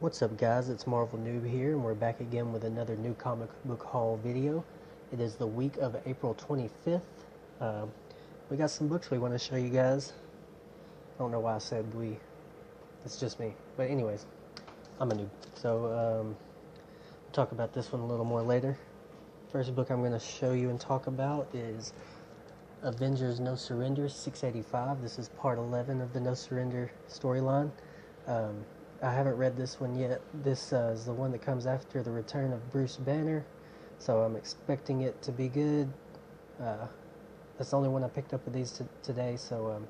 What's up guys, it's Marvel Noob here and we're back again with another new comic book haul video. It is the week of April 25th. We got some books we want to show you guys. I don't know why I said we, it's just me. But anyways, I'm a noob. So we'll talk about this one a little more later. First book I'm going to show you and talk about is Avengers No Surrender 685. This is part 11 of the No Surrender storyline. I haven't read this one yet. This is the one that comes after the return of Bruce Banner, so I'm expecting it to be good. That's the only one I picked up of these today, so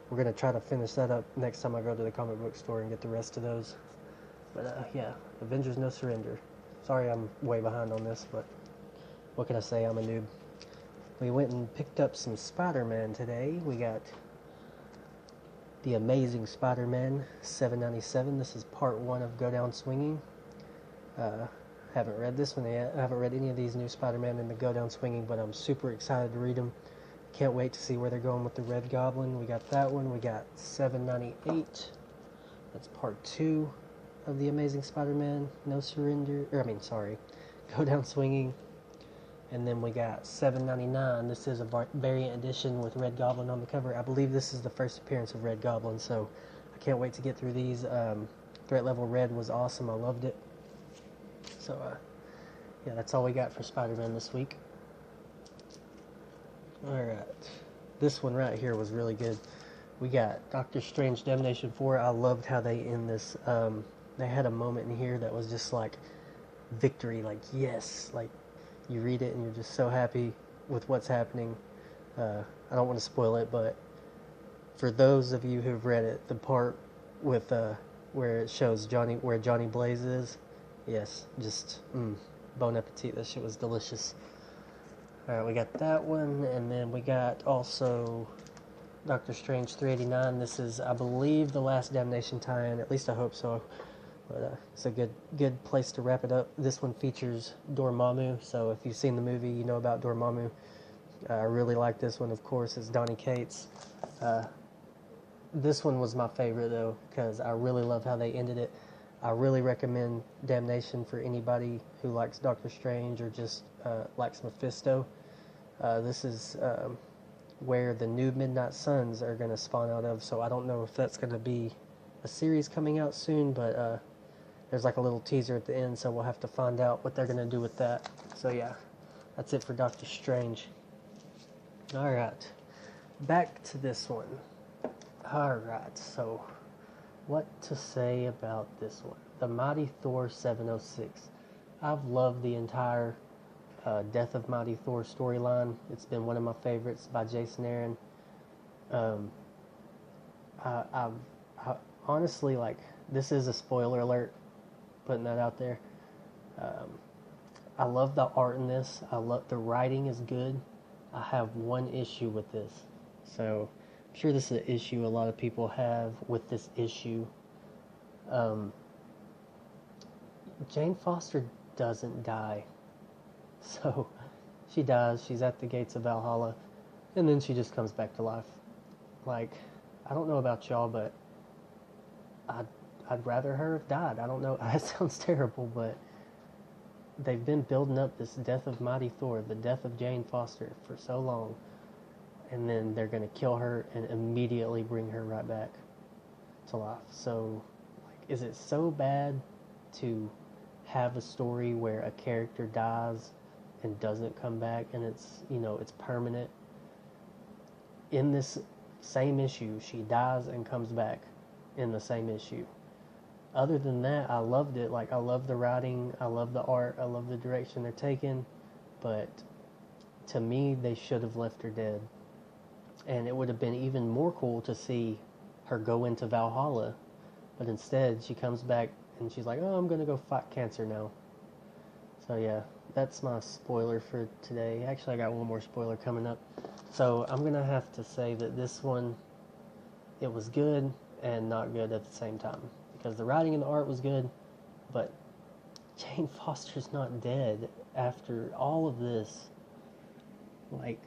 we're going to try to finish that up next time I go to the comic book store and get the rest of those. But yeah, Avengers No Surrender. Sorry I'm way behind on this, but what can I say, I'm a noob. We went and picked up some Spider-Man today. We got The Amazing Spider-Man 797. This is part 1 of Go Down Swinging. Haven't read this one yet. I haven't read any of these new Spider-Man in the Go Down Swinging, but I'm super excited to read them. Can't wait to see where they're going with the Red Goblin. We got that one. We got 798. That's part 2 of The Amazing Spider-Man No Surrender. Go Down Swinging. And then we got 799. This is a variant edition with Red Goblin on the cover. I believe this is the first appearance of Red Goblin, so I can't wait to get through these. Threat Level Red was awesome. I loved it. So, yeah, that's all we got for Spider-Man this week. Alright. This one right here was really good. We got Doctor Strange Damnation 4. I loved how they end this. They had a moment in here that was just like victory, like yes, like you read it and you're just so happy with what's happening. I don't want to spoil it, but for those of you who've read it, the part with where it shows where Johnny Blaze is, yes, just bon appetit. That shit was delicious. Alright, we got that one, and then we got also Doctor Strange 389. This is, I believe, the last Damnation tie-in. At least I hope so. But it's a good place to wrap it up. This one features Dormammu, so if you've seen the movie, you know about Dormammu. I really like this one, of course. It's Donny Cates. This one was my favorite, though, because I really love how they ended it. I really recommend Damnation for anybody who likes Doctor Strange or just likes Mephisto. This is where the new Midnight Suns are going to spawn out of, so I don't know if that's going to be a series coming out soon, but there's like a little teaser at the end, so we'll have to find out what they're going to do with that. So yeah, that's it for Doctor Strange. Alright, back to this one. Alright, so what to say about this one? The Mighty Thor 706. I've loved the entire Death of Mighty Thor storyline. It's been one of my favorites by Jason Aaron. I honestly, like, this is a spoiler alert, putting that out there. I love the art in this. I love the writing is good. I have one issue with this. So I'm sure this is an issue a lot of people have with this issue. Jane Foster doesn't die. So she dies, she's at the gates of Valhalla, and then she just comes back to life. Like, I don't know about y'all, but I'd rather her have died. I don't know, that sounds terrible, but they've been building up this death of Mighty Thor, the death of Jane Foster, for so long, and then they're going to kill her and immediately bring her right back to life. So, like, is it so bad to have a story where a character dies and doesn't come back, and it's, you know, it's permanent? In this same issue, she dies and comes back in the same issue. Other than that, I loved it. Like, I love the writing, I love the art, I love the direction they're taking, but to me, they should have left her dead. And it would have been even more cool to see her go into Valhalla, but instead, she comes back and she's like, oh, I'm gonna go fight cancer now. So yeah, that's my spoiler for today. Actually, I got one more spoiler coming up. So I'm gonna have to say that this one, it was good and not good at the same time. Because the writing and the art was good, but Jane Foster's not dead after all of this. Like,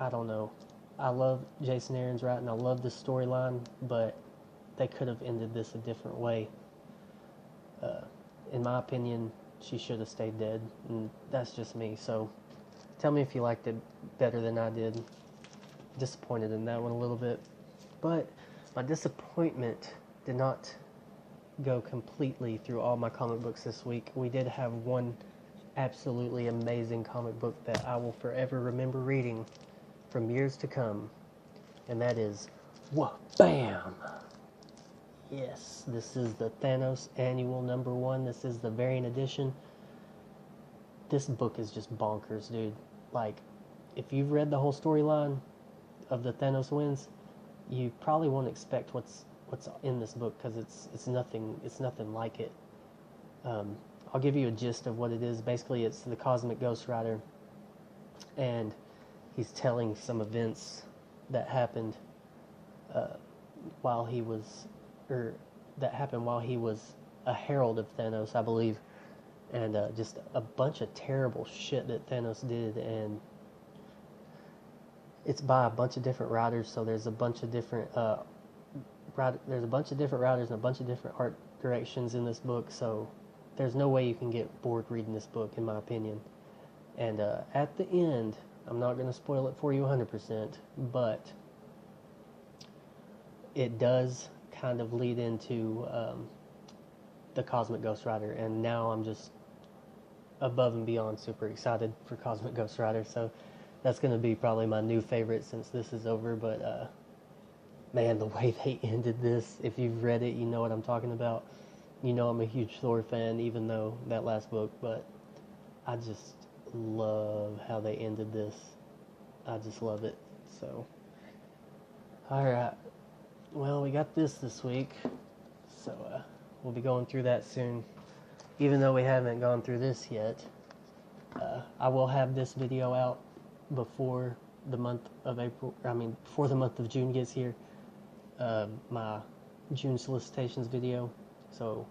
I don't know. I love Jason Aaron's writing, I love this storyline, but they could have ended this a different way. In my opinion, she should have stayed dead, and that's just me. So tell me if you liked it better than I did. Disappointed in that one a little bit, but my disappointment did not go completely through all my comic books this week. We did have one absolutely amazing comic book that I will forever remember reading from years to come, and that is Bam! Yes, this is the Thanos Annual #1. This is the variant edition. This book is just bonkers, dude. Like, if you've read the whole storyline of the Thanos wins, you probably won't expect what's in this book, because it's nothing like it. I'll give you a gist of what it is. Basically, it's the Cosmic Ghost Rider, and he's telling some events that happened while he was a herald of Thanos, I believe, and just a bunch of terrible shit that Thanos did. And it's by a bunch of different writers, so there's a bunch of different writers and a bunch of different art directions in this book, so there's no way you can get bored reading this book, in my opinion. And at the end, I'm not going to spoil it for you 100%, but it does kind of lead into the Cosmic Ghost Rider, and now I'm just above and beyond super excited for Cosmic Ghost Rider, so that's going to be probably my new favorite since this is over. But man, the way they ended this, if you've read it, you know what I'm talking about. You know I'm a huge Thor fan, even though that last book, but I just love how they ended this. I just love it. So, alright, well, we got this week, so we'll be going through that soon. Even though we haven't gone through this yet, I will have this video out before the month of before the month of June gets here. My June solicitations video, so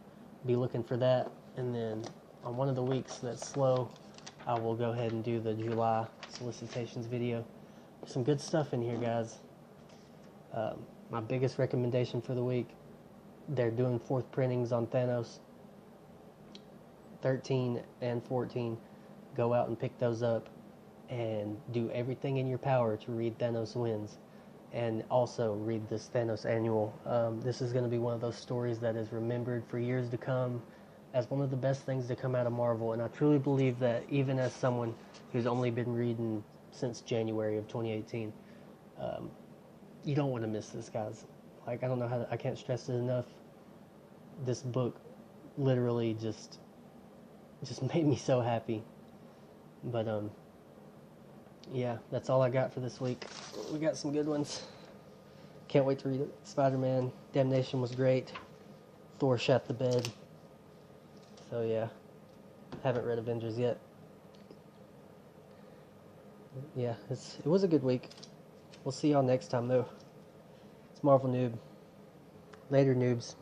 be looking for that. And then on one of the weeks that's slow, I will go ahead and do the July solicitations video. Some good stuff in here, guys. My biggest recommendation for the week, they're doing 4th printings on Thanos 13 and 14. Go out and pick those up and do everything in your power to read Thanos Wins, and also read this Thanos Annual. This is going to be one of those stories that is remembered for years to come as one of the best things to come out of Marvel, and I truly believe that, even as someone who's only been reading since January of 2018, you don't want to miss this, guys. Like, I can't stress it enough. This book literally just made me so happy. But yeah, that's all I got for this week. We got some good ones. Can't wait to read it. Spider-Man Damnation was great. Thor shot the bed. So yeah, haven't read Avengers yet. Yeah, it was a good week. We'll see y'all next time, though. It's Marvel Noob. Later, noobs.